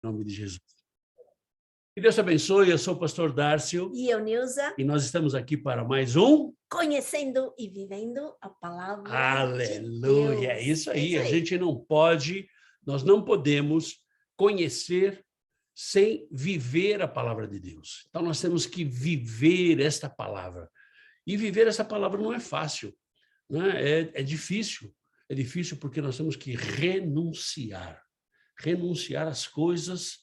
Em nome de Jesus. Que Deus te abençoe, eu sou o pastor Dárcio. E eu, Nilza. E nós estamos aqui para mais um... Conhecendo e vivendo a palavra Aleluia, de Deus. é isso aí. A gente não pode, nós não podemos conhecer sem viver a palavra de Deus. Então nós temos que viver esta palavra. E viver essa palavra não é fácil, né? É difícil. É difícil porque nós temos que renunciar às coisas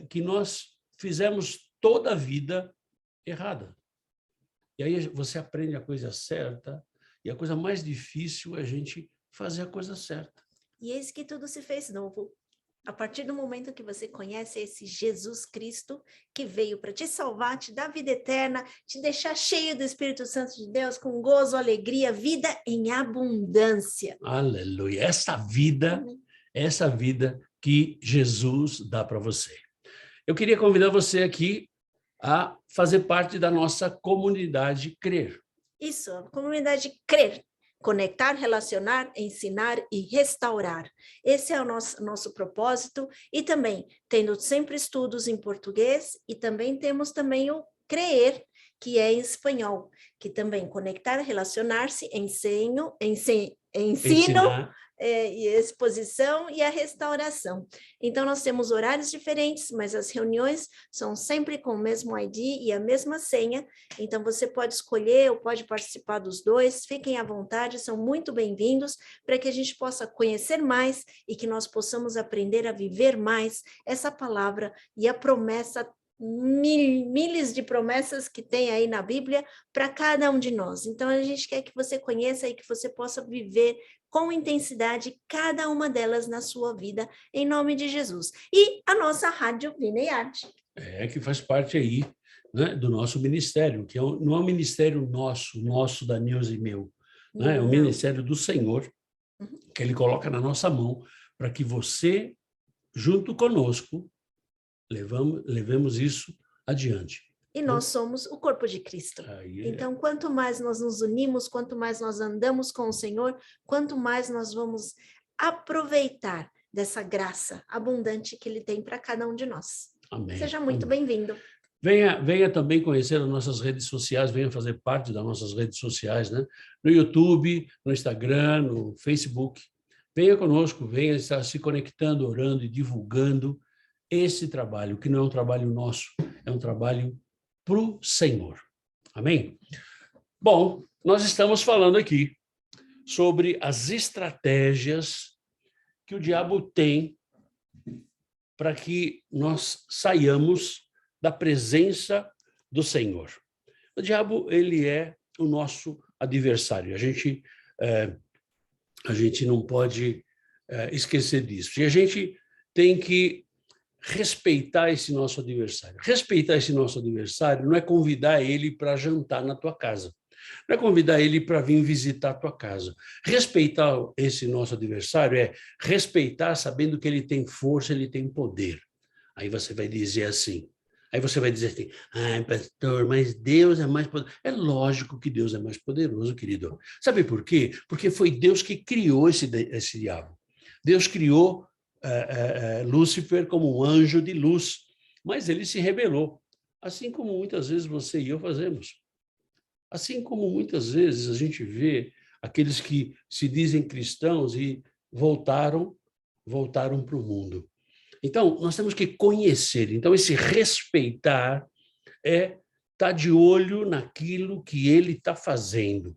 que nós fizemos toda a vida errada. E aí você aprende a coisa certa, e a coisa mais difícil é a gente fazer a coisa certa. E eis que tudo se fez novo. A partir do momento que você conhece esse Jesus Cristo, que veio para te salvar, te dar vida eterna, te deixar cheio do Espírito Santo de Deus, com gozo, alegria, vida em abundância. Aleluia! Essa vida que Jesus dá para você. Eu queria convidar você aqui a fazer parte da nossa comunidade Crer. Isso, a comunidade Crer. Conectar, relacionar, ensinar e restaurar. Esse é o nosso propósito. E também, tendo sempre estudos em português, e também temos também o Crer, que é em espanhol, que também conectar, relacionar-se, ensino, e exposição e a restauração. Então, nós temos horários diferentes, mas as reuniões são sempre com o mesmo ID e a mesma senha. Então, você pode escolher ou pode participar dos dois. Fiquem à vontade, são muito bem-vindos para que a gente possa conhecer mais e que nós possamos aprender a viver mais essa palavra e a promessa milhares de promessas que tem aí na Bíblia para cada um de nós. Então, a gente quer que você conheça e que você possa viver com intensidade cada uma delas na sua vida, em nome de Jesus. E a nossa Rádio Vida e Arte. Que faz parte aí, né, do nosso ministério, que não é um ministério nosso da Nilza e meu, né? É um ministério do Senhor, que Ele coloca na nossa mão, para que você, junto conosco, levemos isso adiante. E nós somos o corpo de Cristo. Então, quanto mais nós nos unimos, quanto mais nós andamos com o Senhor, quanto mais nós vamos aproveitar dessa graça abundante que Ele tem para cada um de nós. Amém. Seja muito bem-vindo. Venha também conhecer as nossas redes sociais, venha fazer parte das nossas redes sociais, né? No YouTube, no Instagram, no Facebook. Venha conosco, venha estar se conectando, orando e divulgando esse trabalho, que não é um trabalho nosso, é um trabalho para o Senhor. Amém? Bom, nós estamos falando aqui sobre as estratégias que o diabo tem para que nós saiamos da presença do Senhor. O diabo, ele é o nosso adversário. A gente não pode esquecer disso. E a gente tem que respeitar esse nosso adversário. Respeitar esse nosso adversário não é convidar ele para jantar na tua casa. Não é convidar ele para vir visitar a tua casa. Respeitar esse nosso adversário é respeitar sabendo que ele tem força, ele tem poder. Aí você vai dizer assim, pastor, mas Deus é mais poderoso. É lógico que Deus é mais poderoso, querido. Sabe por quê? Porque foi Deus que criou esse diabo. Deus criou Lúcifer como um anjo de luz, mas ele se rebelou, assim como muitas vezes você e eu fazemos. Assim como muitas vezes a gente vê aqueles que se dizem cristãos e voltaram para o mundo. Então, nós temos que conhecer. Então, esse respeitar é estar de olho naquilo que ele está fazendo.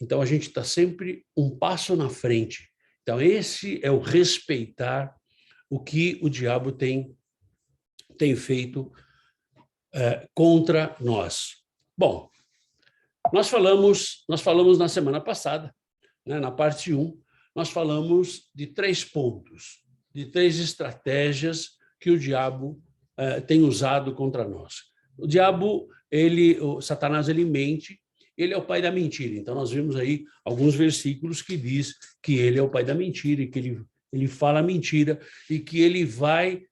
Então, a gente está sempre um passo na frente. Então, esse é o respeitar o que o diabo tem feito contra nós. Bom, nós falamos na semana passada, né, na parte 1, nós falamos de 3 pontos, de 3 estratégias que o diabo tem usado contra nós. O diabo, o Satanás, ele mente, ele é o pai da mentira. Então, nós vimos aí alguns versículos que diz que ele é o pai da mentira e que ele fala mentira e que ele vai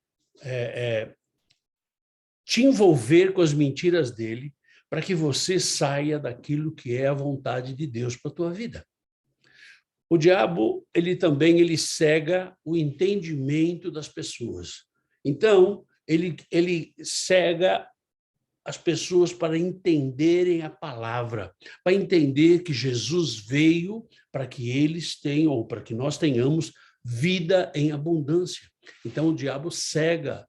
te envolver com as mentiras dele para que você saia daquilo que é a vontade de Deus para a tua vida. O diabo, ele cega o entendimento das pessoas. Então, ele cega as pessoas para entenderem a palavra, para entender que Jesus veio para que eles tenham, ou para que nós tenhamos vida em abundância. Então, o diabo cega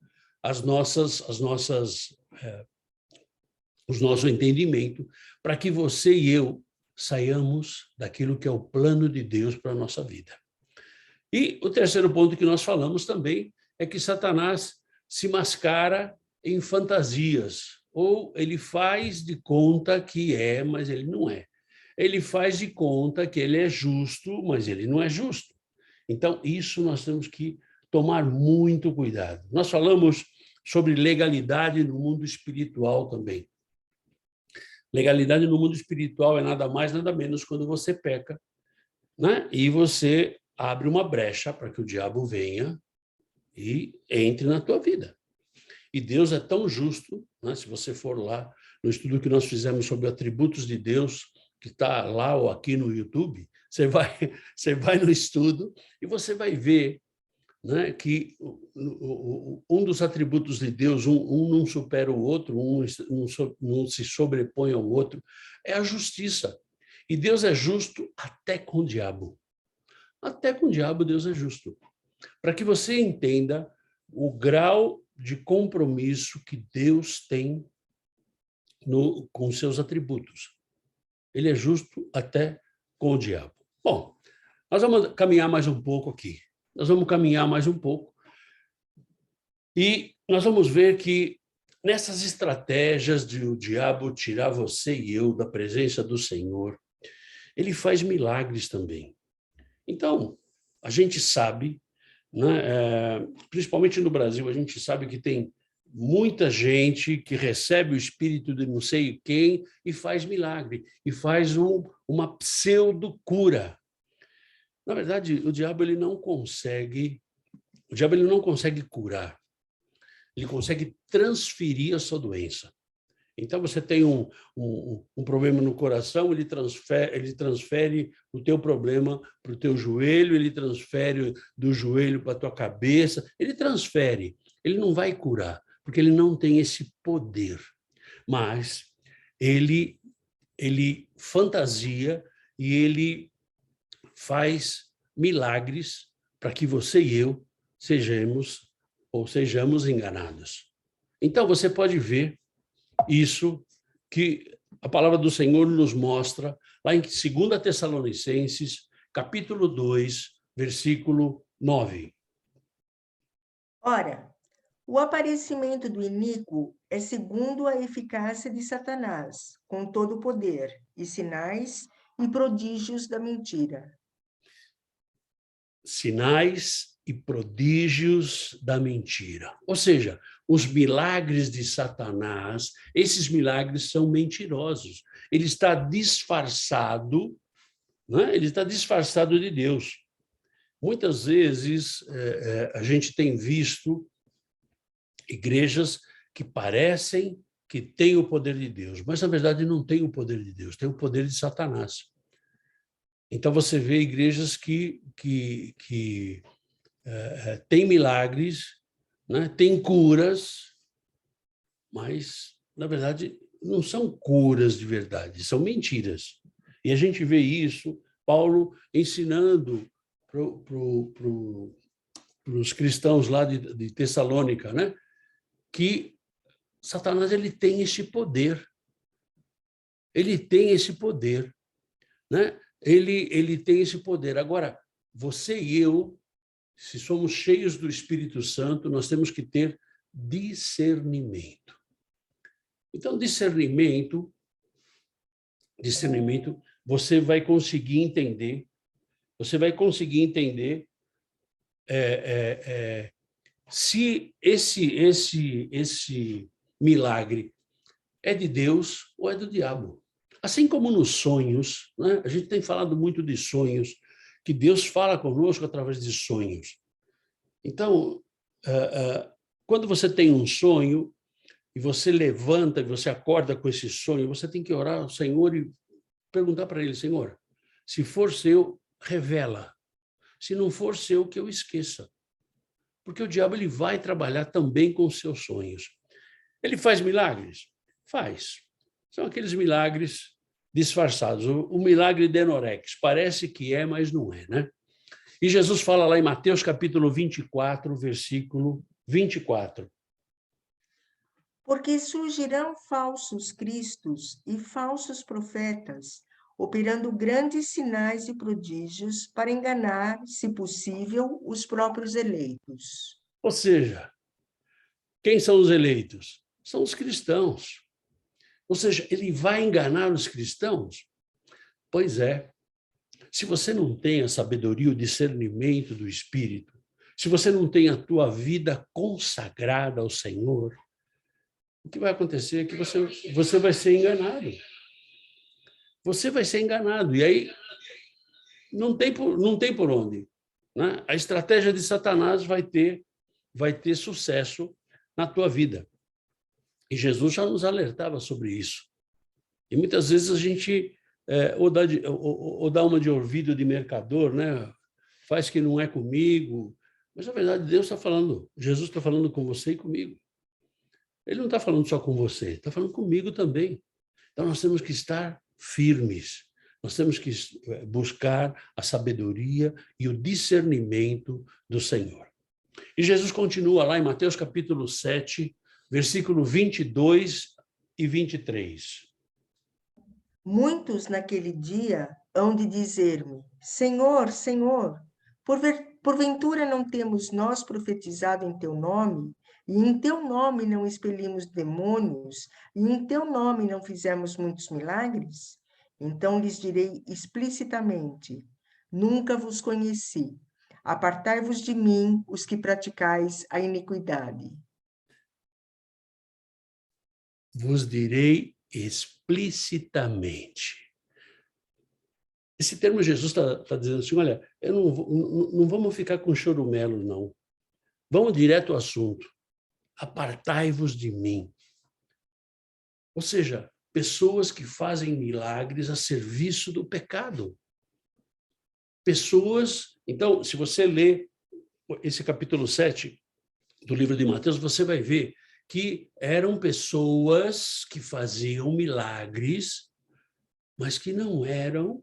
o nosso entendimento para que você e eu saiamos daquilo que é o plano de Deus para a nossa vida. E o terceiro ponto que nós falamos também é que Satanás se mascara em fantasias, ou ele faz de conta que é, mas ele não é. Ele faz de conta que ele é justo, mas ele não é justo. Então, isso nós temos que tomar muito cuidado. Nós falamos sobre legalidade no mundo espiritual também. Legalidade no mundo espiritual é nada mais, nada menos quando você peca, né? E você abre uma brecha para que o diabo venha e entre na tua vida. E Deus é tão justo, né? Se você for lá no estudo que nós fizemos sobre atributos de Deus, que está lá ou aqui no YouTube, você vai no estudo e você vai ver, né, que um dos atributos de Deus, um não supera o outro, um não se sobrepõe ao outro, é a justiça. E Deus é justo até com o diabo. Até com o diabo Deus é justo. Para que você entenda o grau de compromisso que Deus tem com seus atributos. Ele é justo até com o diabo. Bom, nós vamos caminhar mais um pouco aqui. E nós vamos ver que nessas estratégias de o diabo tirar você e eu da presença do Senhor, ele faz milagres também. Então, a gente sabe, né, principalmente no Brasil, a gente sabe que tem muita gente que recebe o espírito de não sei quem e faz milagre, e faz uma pseudo-cura. Na verdade, o diabo ele não consegue curar, ele consegue transferir a sua doença. Então, você tem um problema no coração, ele transfere o teu problema para o teu joelho, ele transfere do joelho para a tua cabeça, ele transfere, ele não vai curar, porque ele não tem esse poder. Mas ele fantasia e ele faz milagres para que você e eu sejamos enganados. Então, você pode ver isso que a palavra do Senhor nos mostra lá em 2 Tessalonicenses, capítulo 2, versículo 9. Ora, o aparecimento do iníquo é segundo a eficácia de Satanás, com todo o poder, e sinais e prodígios da mentira. Sinais e prodígios da mentira. Ou seja, os milagres de Satanás, esses milagres são mentirosos. Ele está disfarçado, né? Ele está disfarçado de Deus. Muitas vezes a gente tem visto igrejas que parecem que têm o poder de Deus, mas na verdade não têm o poder de Deus, têm o poder de Satanás. Então você vê igrejas que têm milagres, né? Têm curas, mas na verdade não são curas de verdade, são mentiras. E a gente vê isso, Paulo ensinando para os cristãos lá de Tessalônica, né? Que Satanás ele tem esse poder. Ele tem esse poder, né? Ele tem esse poder. Agora, você e eu, se somos cheios do Espírito Santo, nós temos que ter discernimento. Então, discernimento, você vai conseguir entender, se esse milagre é de Deus ou é do diabo. Assim como nos sonhos, né? A gente tem falado muito de sonhos, que Deus fala conosco através de sonhos. Então, quando você tem um sonho, e você levanta, e você acorda com esse sonho, você tem que orar ao Senhor e perguntar para Ele, Senhor, se for seu, revela. Se não for seu, que eu esqueça. Porque o diabo ele vai trabalhar também com os seus sonhos. Ele faz milagres? Faz. São aqueles milagres disfarçados. O milagre de Enorex. Parece que é, mas não é, né? E Jesus fala lá em Mateus capítulo 24, versículo 24. Porque surgirão falsos cristos e falsos profetas, operando grandes sinais e prodígios para enganar, se possível, os próprios eleitos. Ou seja, quem são os eleitos? São os cristãos. Ou seja, ele vai enganar os cristãos? Pois é. Se você não tem a sabedoria, o discernimento do Espírito, se você não tem a tua vida consagrada ao Senhor, o que vai acontecer é que você vai ser enganado. Você vai ser enganado. E aí não tem por onde. Né? A estratégia de Satanás vai ter sucesso na tua vida. E Jesus já nos alertava sobre isso. E muitas vezes a gente ou dá uma de ouvido de mercador, né? Faz que não é comigo. Mas, na verdade, Deus está falando, Jesus está falando com você e comigo. Ele não está falando só com você, está falando comigo também. Então, nós temos que estar firmes. Nós temos que buscar a sabedoria e o discernimento do Senhor. E Jesus continua lá em Mateus capítulo 7, versículo 22 e 23. Muitos naquele dia hão de dizer-me: Senhor, Senhor, porventura não temos nós profetizado em teu nome, e em teu nome não expelimos demônios, e em teu nome não fizemos muitos milagres? Então lhes direi explicitamente: nunca vos conheci. Apartai-vos de mim, os que praticais a iniquidade. Vos direi explicitamente. Esse termo Jesus está dizendo assim, olha, não vamos ficar com chorumelo, não. Vamos direto ao assunto. Apartai-vos de mim. Ou seja, pessoas que fazem milagres a serviço do pecado. Pessoas... Então, se você lê esse capítulo 7 do livro de Mateus, você vai ver que eram pessoas que faziam milagres, mas que não eram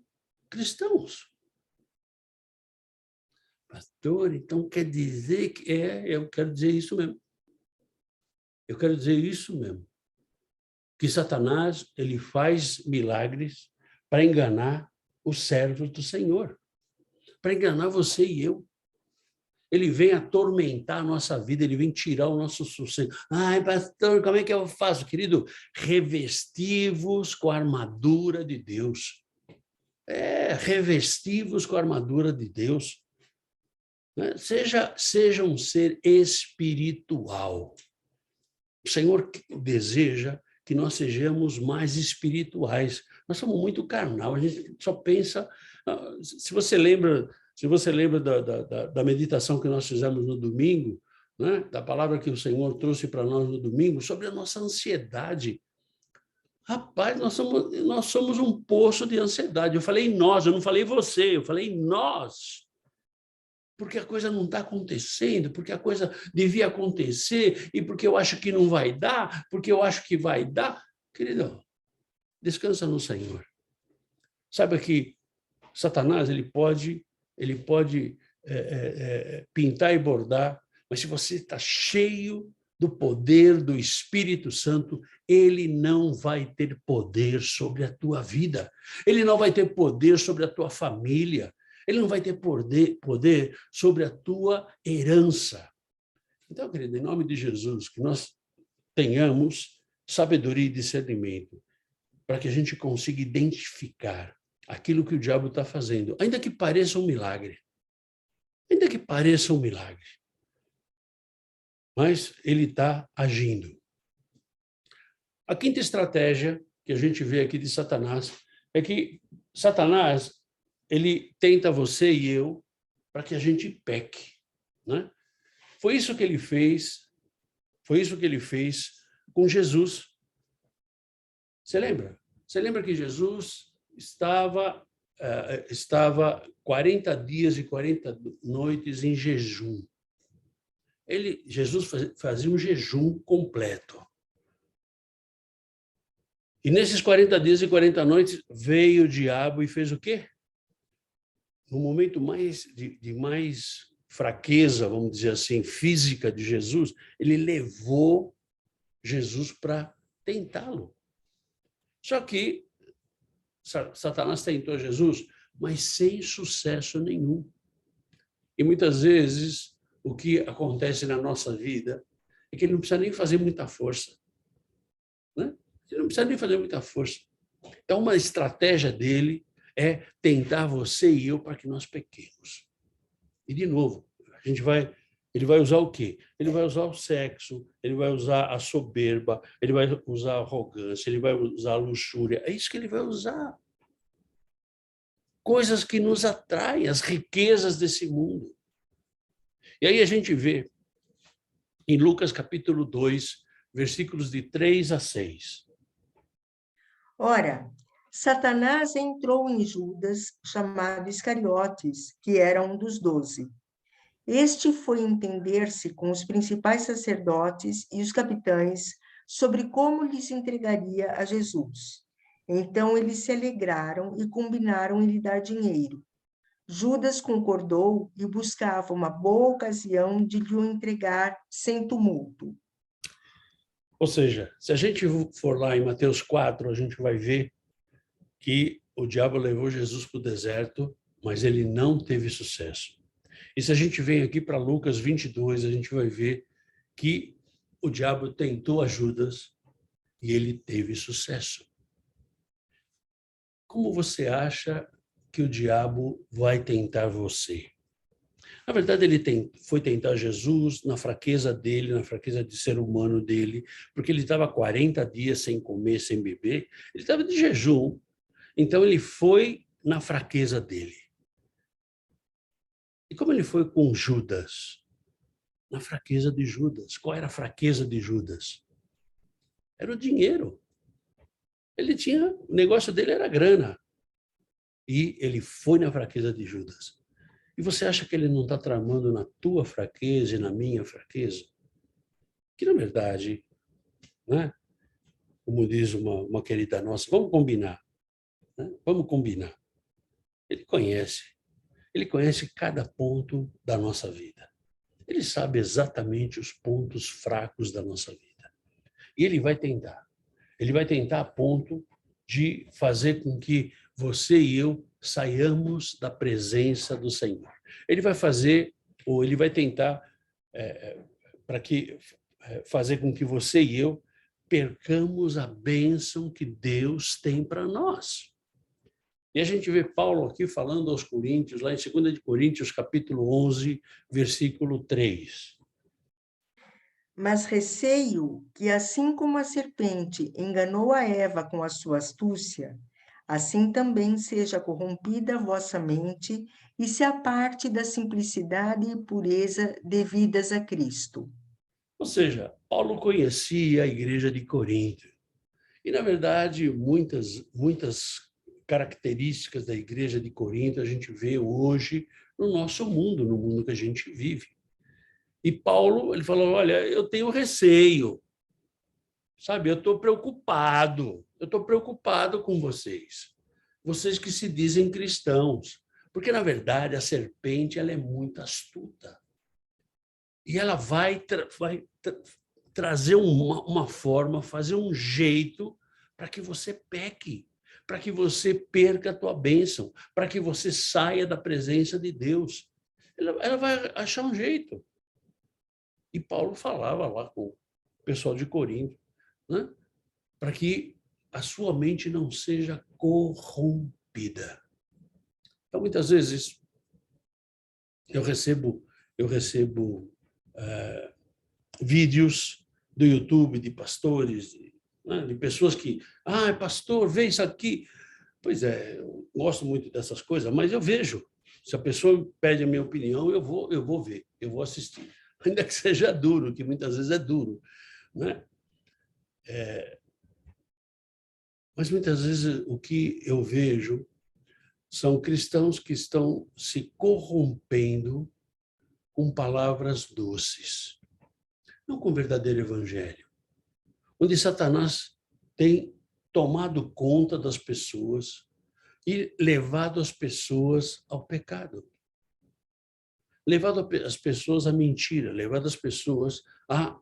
cristãos. Pastor, então quer dizer que... eu quero dizer isso mesmo. Eu quero dizer isso mesmo. Que Satanás, ele faz milagres para enganar os servos do Senhor. Para enganar você e eu. Ele vem atormentar a nossa vida, ele vem tirar o nosso sossego. Ai, pastor, como é que eu faço? Querido, revesti-vos com a armadura de Deus. Revesti-vos com a armadura de Deus. Seja um ser espiritual. O Senhor deseja que nós sejamos mais espirituais. Nós somos muito carnal, a gente só pensa... Se você lembra da meditação que nós fizemos no domingo, né? Da palavra que o Senhor trouxe para nós no domingo, sobre a nossa ansiedade. Rapaz, nós somos um poço de ansiedade. Eu falei nós, eu não falei você, eu falei nós. Porque a coisa não está acontecendo, porque a coisa devia acontecer, e porque eu acho que não vai dar, porque eu acho que vai dar. Querido, descansa no Senhor. Saiba que Satanás ele pode pintar e bordar, mas se você está cheio do poder do Espírito Santo, ele não vai ter poder sobre a tua vida. Ele não vai ter poder sobre a tua família. Ele não vai ter poder sobre a tua herança. Então, querido, em nome de Jesus, que nós tenhamos sabedoria e discernimento para que a gente consiga identificar aquilo que o diabo está fazendo, ainda que pareça um milagre. Ainda que pareça um milagre. Mas ele está agindo. A quinta estratégia que a gente vê aqui de Satanás é que Satanás ele tenta você e eu para que a gente peque, né? Foi isso que ele fez com Jesus. Você lembra? Você lembra que Jesus estava 40 dias e 40 noites em jejum. Jesus fazia um jejum completo. E nesses 40 dias e 40 noites veio o diabo e fez o quê? No momento de mais fraqueza, vamos dizer assim, física de Jesus, ele levou Jesus para tentá-lo. Só que Satanás tentou Jesus, mas sem sucesso nenhum. E muitas vezes o que acontece na nossa vida é que ele não precisa nem fazer muita força, né? Ele não precisa nem fazer muita força. Então, uma estratégia dele é tentar você e eu para que nós pequemos. E, de novo, ele vai usar o quê? Ele vai usar o sexo, ele vai usar a soberba, ele vai usar a arrogância, ele vai usar a luxúria. É isso que ele vai usar. Coisas que nos atraem, as riquezas desse mundo. E aí a gente vê em Lucas capítulo 2, versículos de 3 a 6. Ora, Satanás entrou em Judas, chamado Iscariotes, que era um dos 12. Este foi entender-se com os principais sacerdotes e os capitães sobre como lhes entregaria a Jesus. Então eles se alegraram e combinaram em lhe dar dinheiro. Judas concordou e buscava uma boa ocasião de lhe o entregar sem tumulto. Ou seja, se a gente for lá em Mateus 4, a gente vai ver que o diabo levou Jesus para o deserto, mas ele não teve sucesso. E se a gente vem aqui para Lucas 22, a gente vai ver que o diabo tentou a Judas e ele teve sucesso. Como você acha que o diabo vai tentar você? Na verdade, ele foi tentar Jesus na fraqueza dele, na fraqueza de ser humano dele, porque ele estava 40 dias sem comer, sem beber, ele estava de jejum. Então, ele foi na fraqueza dele. E como ele foi com Judas? Na fraqueza de Judas. Qual era a fraqueza de Judas? Era o dinheiro. O negócio dele era grana. E ele foi na fraqueza de Judas. E você acha que ele não está tramando na tua fraqueza e na minha fraqueza? Que, na verdade, né? Como diz uma querida nossa, vamos combinar. Né? Vamos combinar. Ele conhece cada ponto da nossa vida. Ele sabe exatamente os pontos fracos da nossa vida. E ele vai tentar. Ele vai tentar a ponto de fazer com que você e eu saiamos da presença do Senhor. Ele vai fazer, ou ele vai tentar fazer com que você e eu percamos a bênção que Deus tem para nós. E a gente vê Paulo aqui falando aos Coríntios, lá em 2 de Coríntios, capítulo 11, versículo 3. Mas receio que, assim como a serpente enganou a Eva com a sua astúcia, assim também seja corrompida a vossa mente e se aparte da simplicidade e pureza devidas a Cristo. Ou seja, Paulo conhecia a igreja de Corinto. E, na verdade, muitas características da igreja de Corinto a gente vê hoje no nosso mundo, no mundo que a gente vive. E Paulo, ele falou, olha, eu tenho receio, sabe? Eu estou preocupado com vocês que se dizem cristãos, porque, na verdade, a serpente ela é muito astuta. E ela vai trazer uma forma, fazer um jeito para que você peque, para que você perca a tua bênção, para que você saia da presença de Deus. Ela vai achar um jeito. E Paulo falava lá com o pessoal de Corinto, né? Para que a sua mente não seja corrompida. Então, muitas vezes, eu recebo vídeos do YouTube de pastores, né? De pessoas que, pastor, vê isso aqui. Pois é, eu gosto muito dessas coisas, mas eu vejo. Se a pessoa pede a minha opinião, eu vou ver, eu vou assistir. Ainda que seja duro, que muitas vezes é duro, né? Mas muitas vezes o que eu vejo são cristãos que estão se corrompendo com palavras doces, não com verdadeiro evangelho, onde Satanás tem tomado conta das pessoas e levado as pessoas ao pecado, levado as pessoas à mentira, levado as pessoas a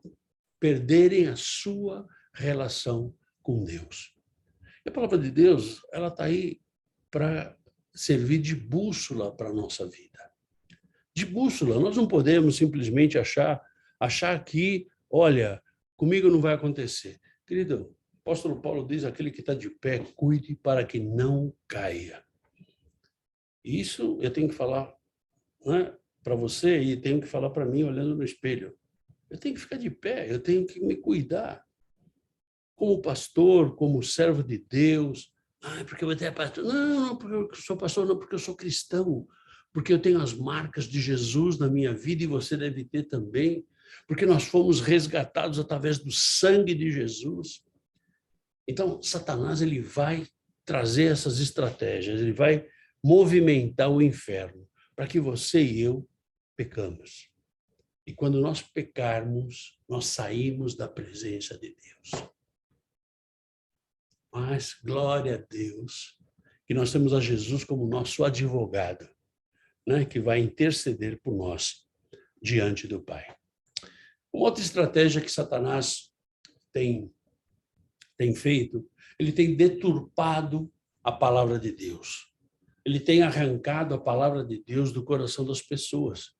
perderem a sua relação com Deus. E a palavra de Deus, ela está aí para servir de bússola para a nossa vida. De bússola, nós não podemos simplesmente achar que, olha, comigo não vai acontecer. Querido, o apóstolo Paulo diz, aquele que está de pé, cuide para que não caia. Isso eu tenho que falar, né, para você e tenho que falar para mim olhando no espelho. Eu tenho que ficar de pé, eu tenho que me cuidar. Como pastor, como servo de Deus. Porque você é pastor. Não, porque eu sou pastor, não, porque eu sou cristão. Porque eu tenho as marcas de Jesus na minha vida e você deve ter também. Porque nós fomos resgatados através do sangue de Jesus. Então, Satanás ele vai trazer essas estratégias, ele vai movimentar o inferno para que você e eu pecamos. E quando nós pecarmos, nós saímos da presença de Deus. Mas, glória a Deus, que nós temos a Jesus como nosso advogado, né, que vai interceder por nós diante do Pai. Uma outra estratégia que Satanás tem feito, ele tem deturpado a palavra de Deus. Ele tem arrancado a palavra de Deus do coração das pessoas.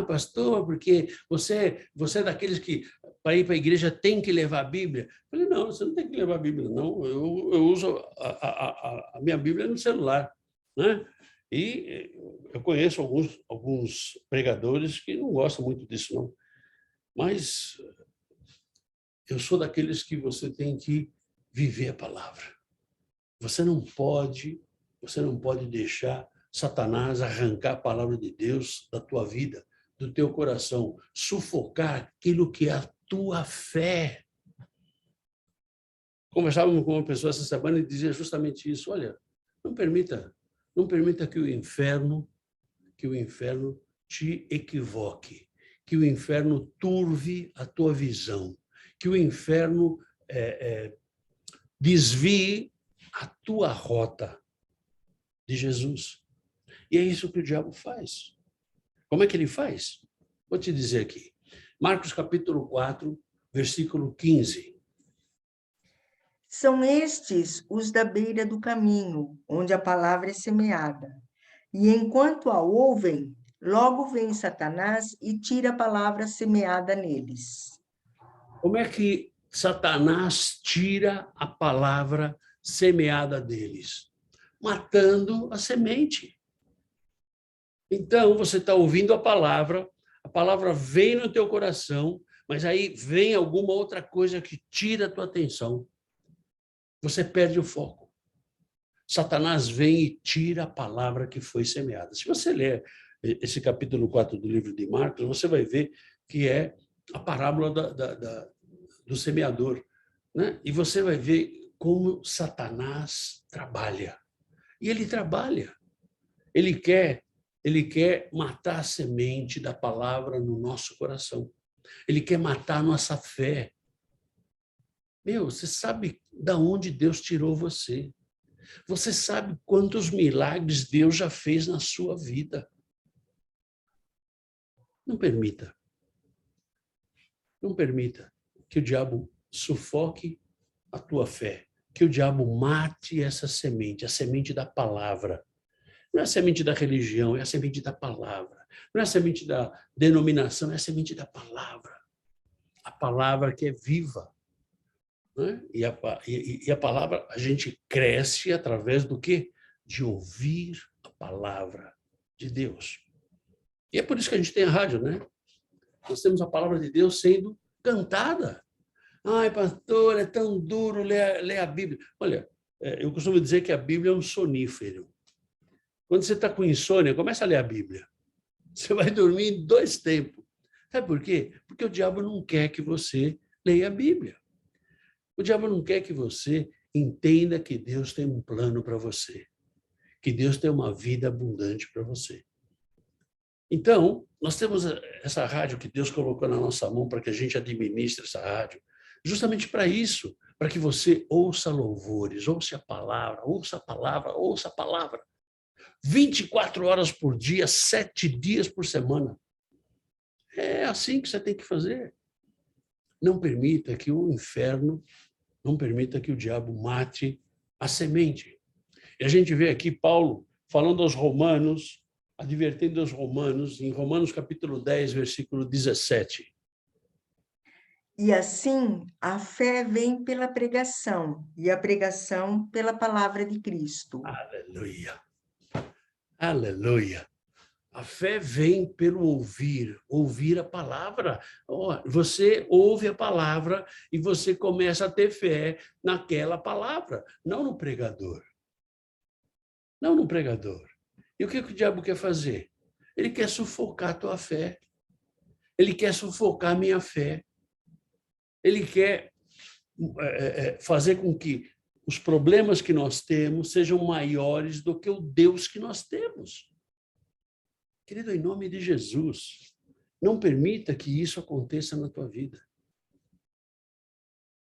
Pastor, porque você é daqueles que, para ir para a igreja, tem que levar a Bíblia. Eu falei, não, você não tem que levar a Bíblia, não. Eu uso a minha Bíblia no celular, né? E eu conheço alguns pregadores que não gostam muito disso, não. Mas eu sou daqueles que você tem que viver a palavra. Você não pode deixar Satanás arrancar a palavra de Deus da tua vida, do teu coração, sufocar aquilo que é a tua fé. Conversávamos com uma pessoa essa semana e dizia justamente isso. Olha, não permita que o inferno te equivoque, que o inferno turve a tua visão, que o inferno desvie a tua rota de Jesus. E é isso que o diabo faz. Como é que ele faz? Vou te dizer aqui. Marcos capítulo 4, versículo 15. São estes os da beira do caminho, onde a palavra é semeada. E enquanto a ouvem, logo vem Satanás e tira a palavra semeada neles. Como é que Satanás tira a palavra semeada deles? Matando a semente. Então, você está ouvindo a palavra vem no teu coração, mas aí vem alguma outra coisa que tira a tua atenção. Você perde o foco. Satanás vem e tira a palavra que foi semeada. Se você ler esse capítulo 4 do livro de Marcos, você vai ver que é a parábola do semeador, né? E você vai ver como Satanás trabalha. E ele trabalha. Ele quer matar a semente da palavra no nosso coração. Ele quer matar a nossa fé. Você sabe de onde Deus tirou você. Você sabe quantos milagres Deus já fez na sua vida. Não permita que o diabo sufoque a tua fé, que o diabo mate essa semente, a semente da palavra. Não é a semente da religião, é a semente da palavra. Não é a semente da denominação, é a semente da palavra. A palavra que é viva. Né? E a palavra, a gente cresce através do quê? De ouvir a palavra de Deus. E é por isso que a gente tem a rádio, né? Nós temos a palavra de Deus sendo cantada. Pastor, é tão duro ler a Bíblia. Olha, eu costumo dizer que a Bíblia é um sonífero. Quando você está com insônia, começa a ler a Bíblia. Você vai dormir em 2 tempos. Sabe por quê? Porque o diabo não quer que você leia a Bíblia. O diabo não quer que você entenda que Deus tem um plano para você, que Deus tem uma vida abundante para você. Então, nós temos essa rádio que Deus colocou na nossa mão para que a gente administre essa rádio, justamente para isso, para que você ouça louvores, ouça a palavra, ouça a palavra, ouça a palavra. 24 horas por dia, 7 dias por semana. É assim que você tem que fazer. Não permita que o inferno, não permita que o diabo mate a semente. E a gente vê aqui Paulo falando aos romanos, advertendo aos romanos, em Romanos capítulo 10, versículo 17. E assim, a fé vem pela pregação, e a pregação pela palavra de Cristo. Aleluia. Aleluia. A fé vem pelo ouvir, ouvir a palavra. Você ouve a palavra e você começa a ter fé naquela palavra, não no pregador. Não no pregador. E o que o diabo quer fazer? Ele quer sufocar a tua fé. Ele quer sufocar a minha fé. Ele quer fazer com que os problemas que nós temos sejam maiores do que o Deus que nós temos. Querido, em nome de Jesus, não permita que isso aconteça na tua vida.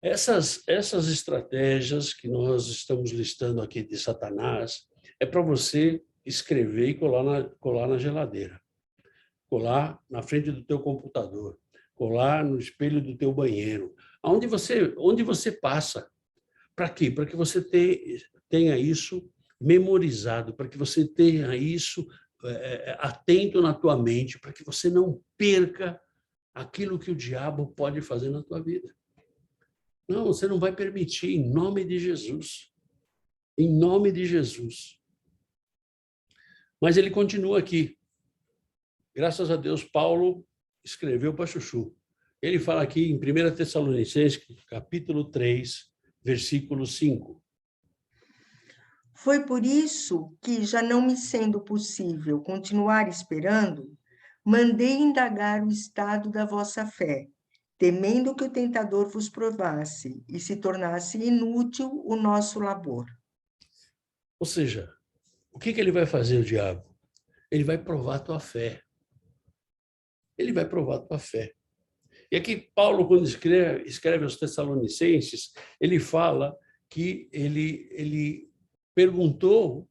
Essas estratégias que nós estamos listando aqui de Satanás é para você escrever e colar na geladeira, colar na frente do teu computador, colar no espelho do teu banheiro, onde você passa. Para quê? Para que você tenha isso memorizado, para que você tenha isso atento na tua mente, para que você não perca aquilo que o diabo pode fazer na tua vida. Não, você não vai permitir, em nome de Jesus. Em nome de Jesus. Mas ele continua aqui. Graças a Deus, Paulo escreveu para Chuchu. Ele fala aqui em 1 Tessalonicenses, capítulo 3, versículo 5. Foi por isso que, já não me sendo possível continuar esperando, mandei indagar o estado da vossa fé, temendo que o tentador vos provasse e se tornasse inútil o nosso labor. Ou seja, o que ele vai fazer, o diabo? Ele vai provar a tua fé. Ele vai provar a tua fé. E aqui Paulo, quando escreve aos Tessalonicenses, ele fala que ele perguntou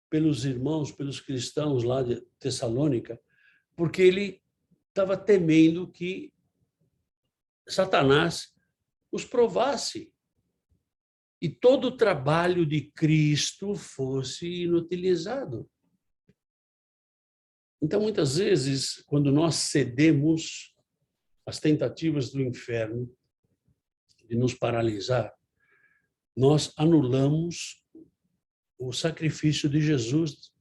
pelos irmãos, pelos cristãos lá de Tessalônica, porque ele estava temendo que Satanás os provasse e todo o trabalho de Cristo fosse inutilizado. Então, muitas vezes, quando nós cedemos às tentativas do inferno de nos paralisar, nós anulamos o sacrifício de Jesus,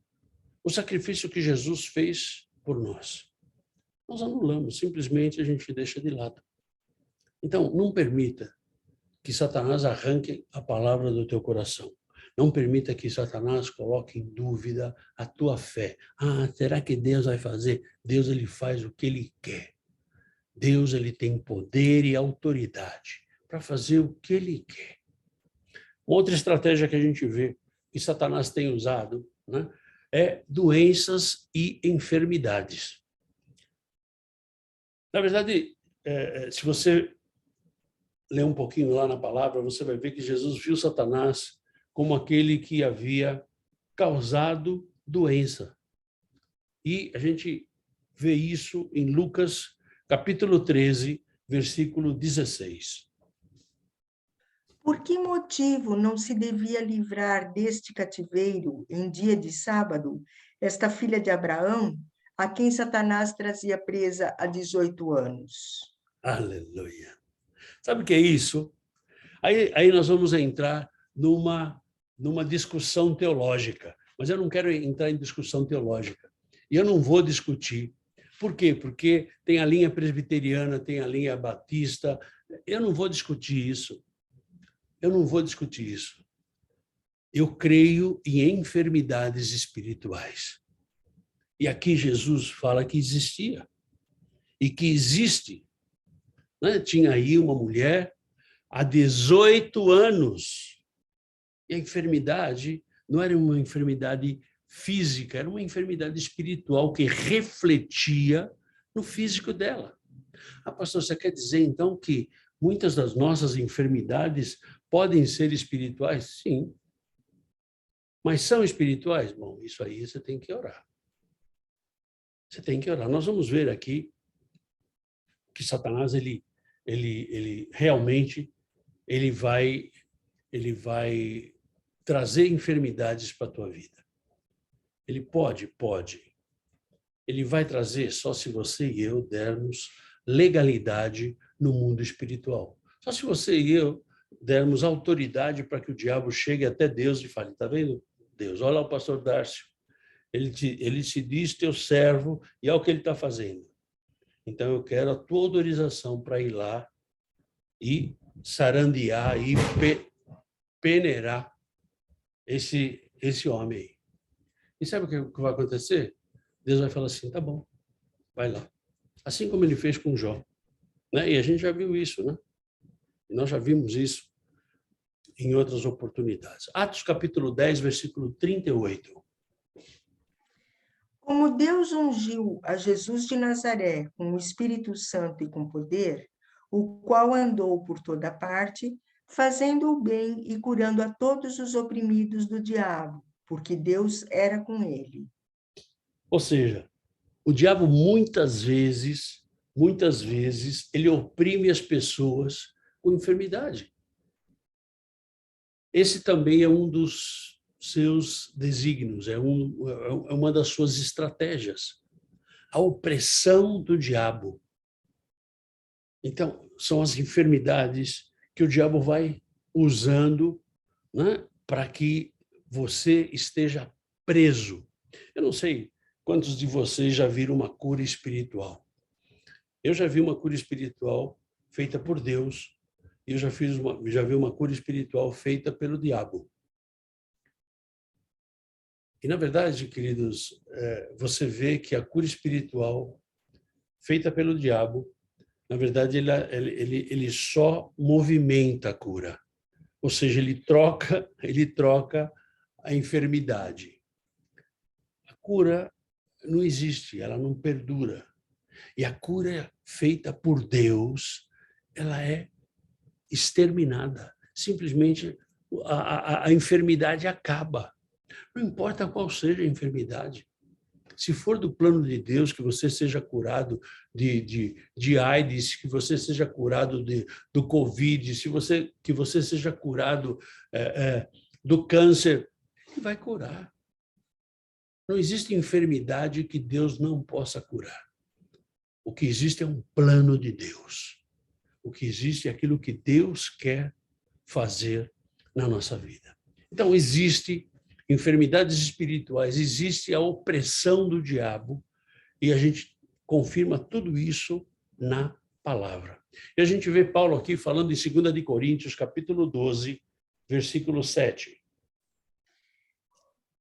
o sacrifício que Jesus fez por nós. Nós anulamos, simplesmente a gente deixa de lado. Então, não permita que Satanás arranque a palavra do teu coração. Não permita que Satanás coloque em dúvida a tua fé. Será que Deus vai fazer? Deus, ele faz o que ele quer. Deus, ele tem poder e autoridade para fazer o que ele quer. Outra estratégia que a gente vê que Satanás tem usado, né, é doenças e enfermidades. Na verdade, se você ler um pouquinho lá na palavra, você vai ver que Jesus viu Satanás como aquele que havia causado doença. E a gente vê isso em Lucas, capítulo 13, versículo 16. Por que motivo não se devia livrar deste cativeiro, em dia de sábado, esta filha de Abraão, a quem Satanás trazia presa há 18 anos? Aleluia. Sabe o que é isso? Aí nós vamos entrar numa discussão teológica, mas eu não quero entrar em discussão teológica. E eu não vou discutir. Por quê? Porque tem a linha presbiteriana, tem a linha batista. Eu não vou discutir isso. Eu não vou discutir isso. Eu creio em enfermidades espirituais. E aqui Jesus fala que existia. E que existe. Né? Tinha aí uma mulher há 18 anos. E a enfermidade não era uma enfermidade física, era uma enfermidade espiritual que refletia no físico dela. Ah, pastor, você quer dizer, então, que muitas das nossas enfermidades podem ser espirituais? Sim. Mas são espirituais? Bom, isso aí você tem que orar. Você tem que orar. Nós vamos ver aqui que Satanás, ele realmente, ele vai trazer enfermidades para a tua vida. Ele pode. Ele vai trazer só se você e eu dermos legalidade no mundo espiritual. Só se você e eu dermos autoridade para que o diabo chegue até Deus e fale, está vendo, Deus, olha lá o pastor Dárcio, ele se diz teu servo e é o que ele está fazendo. Então eu quero a tua autorização para ir lá e sarandear e peneirar esse homem aí. E sabe o que vai acontecer? Deus vai falar assim, tá bom, vai lá. Assim como ele fez com Jó. Né? E a gente já viu isso, né? E nós já vimos isso em outras oportunidades. Atos capítulo 10, versículo 38. Como Deus ungiu a Jesus de Nazaré com o Espírito Santo e com poder, o qual andou por toda parte, fazendo o bem e curando a todos os oprimidos do diabo, porque Deus era com ele. Ou seja, o diabo muitas vezes, ele oprime as pessoas com enfermidade. Esse também é um dos seus desígnios, é uma das suas estratégias. A opressão do diabo. Então, são as enfermidades que o diabo vai usando, né, para que você esteja preso. Eu não sei quantos de vocês já viram uma cura espiritual. Eu já vi uma cura espiritual feita por Deus, e eu já vi uma cura espiritual feita pelo diabo. E, na verdade, queridos, você vê que a cura espiritual feita pelo diabo, na verdade, ele só movimenta a cura. Ou seja, ele troca a enfermidade. A cura não existe, ela não perdura. E a cura feita por Deus, ela é exterminada. Simplesmente a enfermidade acaba. Não importa qual seja a enfermidade. Se for do plano de Deus, que você seja curado de AIDS, que você seja curado do Covid, que você seja curado do câncer, Ele vai curar. Não existe enfermidade que Deus não possa curar. O que existe é um plano de Deus. O que existe é aquilo que Deus quer fazer na nossa vida. Então, existe enfermidades espirituais, existe a opressão do diabo, e a gente confirma tudo isso na palavra. E a gente vê Paulo aqui falando em 2 de Coríntios, capítulo 12, versículo 7.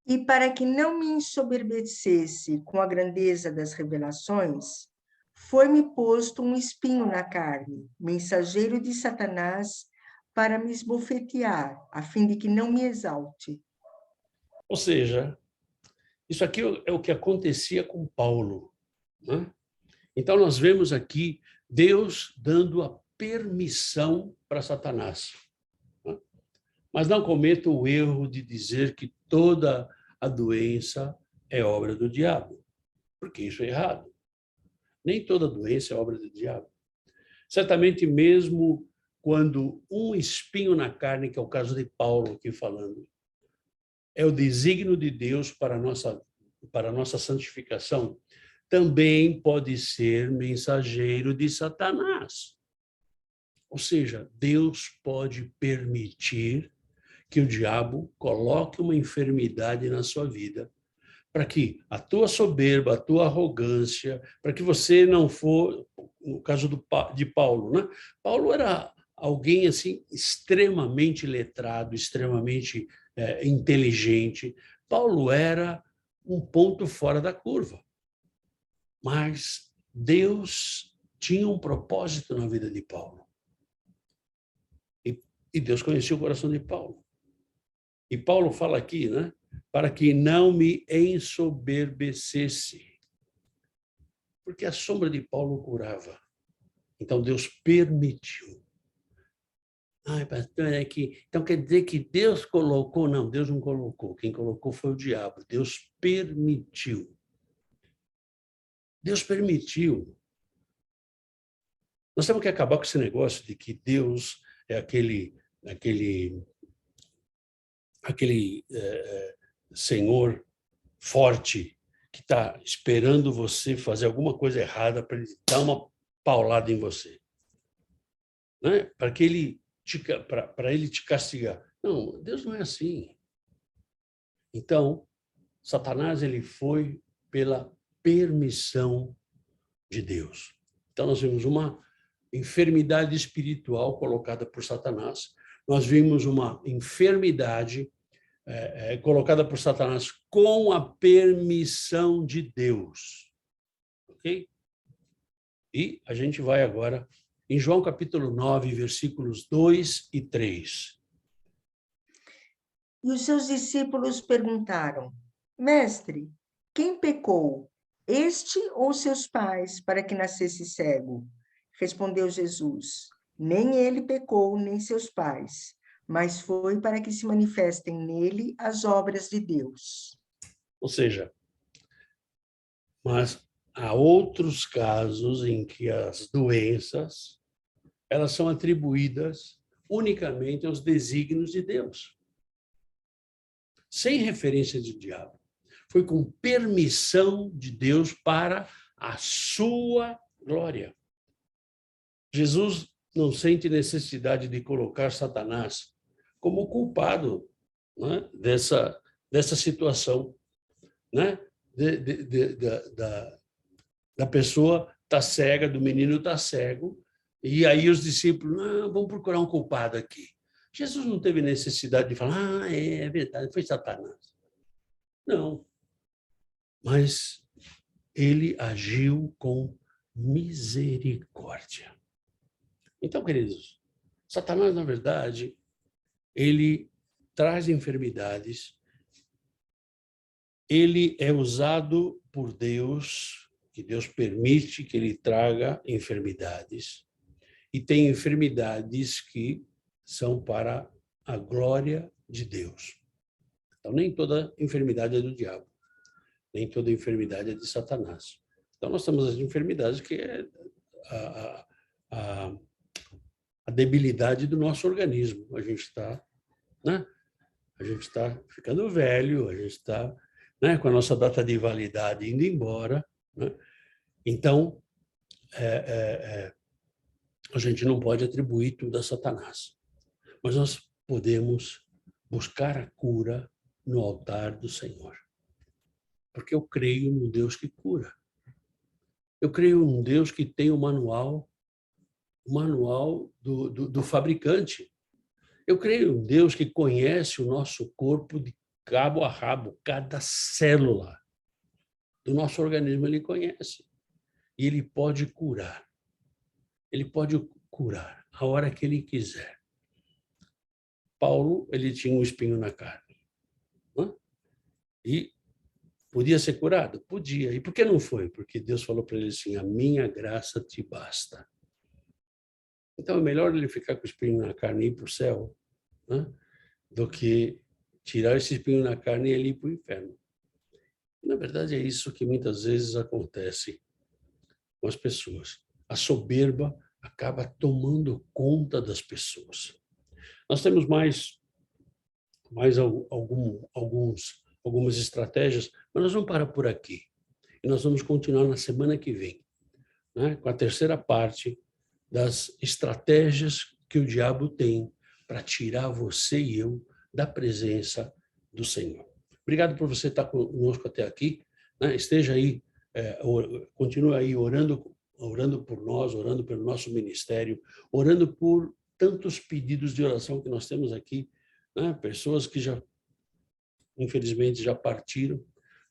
E para que não me ensoberbecesse com a grandeza das revelações, foi-me posto um espinho na carne, mensageiro de Satanás, para me esbofetear, a fim de que não me exalte. Ou seja, isso aqui é o que acontecia com Paulo, né? Então, nós vemos aqui Deus dando a permissão para Satanás. Né? Mas não cometa o erro de dizer que toda a doença é obra do diabo, porque isso é errado. Nem toda doença é obra do diabo. Certamente, mesmo quando um espinho na carne, que é o caso de Paulo aqui falando, é o desígnio de Deus para a nossa santificação, também pode ser mensageiro de Satanás. Ou seja, Deus pode permitir que o diabo coloque uma enfermidade na sua vida, para que a tua soberba, a tua arrogância, para que você não for, no caso de Paulo, né? Paulo era alguém assim extremamente letrado, extremamente inteligente. Paulo era um ponto fora da curva. Mas Deus tinha um propósito na vida de Paulo. E Deus conhecia o coração de Paulo. E Paulo fala aqui, né? Para que não me ensoberbecesse. Porque a sombra de Paulo curava. Então Deus permitiu. Ai, pastor, é que... Então quer dizer que Deus colocou? Não, Deus não colocou. Quem colocou foi o diabo. Deus permitiu. Deus permitiu. Nós temos que acabar com esse negócio de que Deus é aquele senhor forte que está esperando você fazer alguma coisa errada para ele dar uma paulada em você, né? Para ele te castigar. Não, Deus não é assim. Então, Satanás ele foi pela permissão de Deus. Então, nós vimos uma enfermidade espiritual colocada por Satanás. Nós vimos uma enfermidade colocada por Satanás com a permissão de Deus. Ok? E a gente vai agora em João capítulo 9, versículos 2 e 3. E os seus discípulos perguntaram: Mestre, quem pecou, este ou seus pais, para que nascesse cego? Respondeu Jesus: Nem ele pecou, nem seus pais, mas foi para que se manifestem nele as obras de Deus. Ou seja, mas há outros casos em que as doenças elas são atribuídas unicamente aos desígnios de Deus, sem referência de diabo. Foi com permissão de Deus para a sua glória. Jesus não sente necessidade de colocar Satanás como culpado, né, dessa situação, né? Da pessoa está cega, do menino está cego, e aí os discípulos, não, vamos procurar um culpado aqui. Jesus não teve necessidade de falar, é verdade, foi Satanás. Não. Mas ele agiu com misericórdia. Então, queridos, Satanás, na verdade, ele traz enfermidades, ele é usado por Deus, que Deus permite que ele traga enfermidades, e tem enfermidades que são para a glória de Deus. Então, nem toda enfermidade é do diabo, nem toda enfermidade é de Satanás. Então, nós temos as enfermidades que é a debilidade do nosso organismo. A gente está, né? A gente está ficando velho, a gente está, né, com a nossa data de validade indo embora, né? Então, a gente não pode atribuir tudo a Satanás, mas nós podemos buscar a cura no altar do Senhor, porque eu creio num Deus que cura. Eu creio num Deus que tem o manual do fabricante. Eu creio em Deus que conhece o nosso corpo de cabo a rabo, cada célula do nosso organismo ele conhece. E ele pode curar. Ele pode curar a hora que ele quiser. Paulo, ele tinha um espinho na carne. Né? E podia ser curado? Podia. E por que não foi? Porque Deus falou para ele assim, a minha graça te basta. Então, é melhor ele ficar com o espinho na carne e ir para o céu, né, do que tirar esse espinho na carne e ele ir para o inferno. Na verdade, é isso que muitas vezes acontece com as pessoas. A soberba acaba tomando conta das pessoas. Nós temos mais algumas estratégias, mas nós vamos parar por aqui. E nós vamos continuar na semana que vem, né, com a terceira parte das estratégias que o diabo tem para tirar você e eu da presença do Senhor. Obrigado por você estar conosco até aqui, né? Esteja aí, continue aí orando por nós, orando pelo nosso ministério, orando por tantos pedidos de oração que nós temos aqui, né? Pessoas que já, infelizmente, já partiram,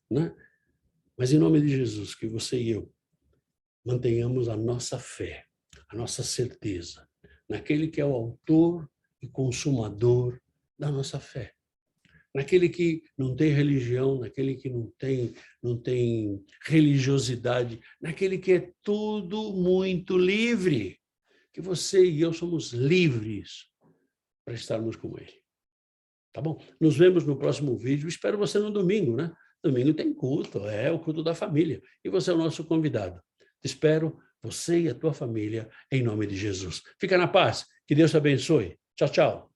né? Mas em nome de Jesus, que você e eu mantenhamos a nossa fé, a nossa certeza naquele que é o autor e consumador da nossa fé. naquele que não tem religião, naquele que não tem religiosidade, naquele que é tudo muito livre, que você e eu somos livres para estarmos com ele. Tá bom? Nos vemos no próximo vídeo. Espero você no domingo, né? Domingo tem culto, é o culto da família. E você é o nosso convidado. Te espero, você e a tua família, em nome de Jesus. Fica na paz. Que Deus te abençoe. Tchau, tchau.